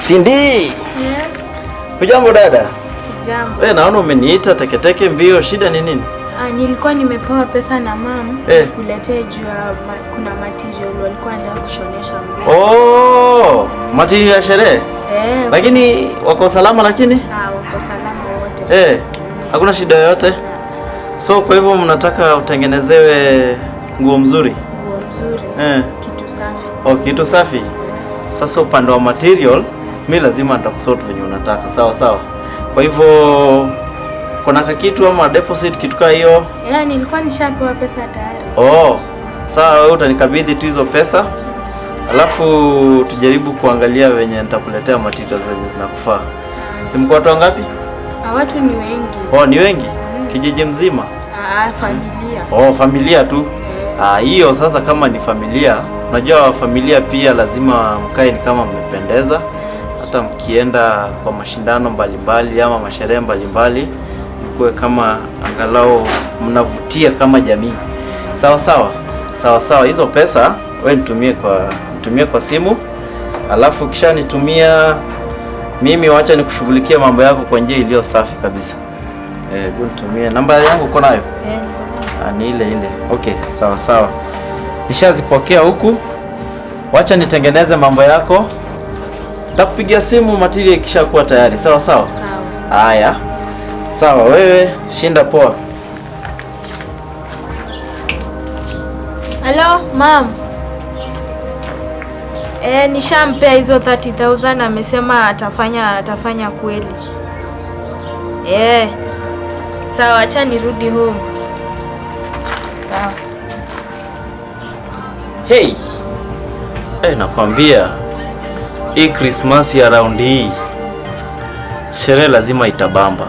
Cindy. Yes. Hujambo dada? Sijambo. Wewe naona umeniita teketeke mbio, shida ni nini? Nilikuwa nimepewa pesa na mama kuletea juu kuna material walikuwa wanataka kushonesha nguo. Oh, material ya sherehe? Lakini wako salama lakini? Wako salama wote. Hakuna shida yoyote? So kwa hivyo mnataka utengenezewe nguo mzuri? Nguo mzuri. Kitu safi. Kitu safi. Sasa upande wa material, mimi lazima nitakusort venye unataka. Sawa sawa. Kwa hivyo kuna kitu ama deposit kitu kama hiyo? Nilikuwa nishapewa pesa tayari. Sawa, wewe utanikabidhi tu hizo pesa. Alafu tujaribu kuangalia venye nitakuletea materials zenye zinakufaa. Si mko watu wangapi? Watu ni wengi. Ni wengi? Kijiji mzima? Familia. Familia tu. Hiyo sasa kama ni familia, unajua familia pia lazima mkae ni kama mmependeza. Hata mkienda kwa mashindano mbalimbali ama masherehe mbalimbali, mkuwe kama angalau mnavutia kama jamii. Sawa. Hizo pesa wewe nitumie kwa simu. Alafu kisha nitumia mimi, wacha nikushughulikia mambo yako kwa njia iliyo safi kabisa. Nitumie namba yangu uko nayo? Ni ile. Okay, sawa. Nishazipokea huku. Wacha nitengeneze mambo yako. Nitakupigia simu material ikishakuwa tayari. Sawa. Haya. Sawa, wewe shinda poa. Hello, mom. Nishampea hizo 30,000 amesema atafanya kweli. Sawa, acha nirudi home. Sawa. Hey. Nakwambia hii Christmas ya round hii sherehe lazima itabamba.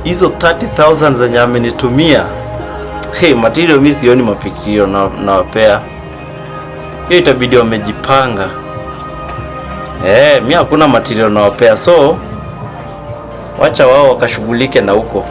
Hizo 30,000 zenye amenitumia. Material mimi sioni mapitio na wapea. Hiyo itabidi wamejipanga. Mimi hakuna material na wapea, so wacha wao wakashughulike na huko.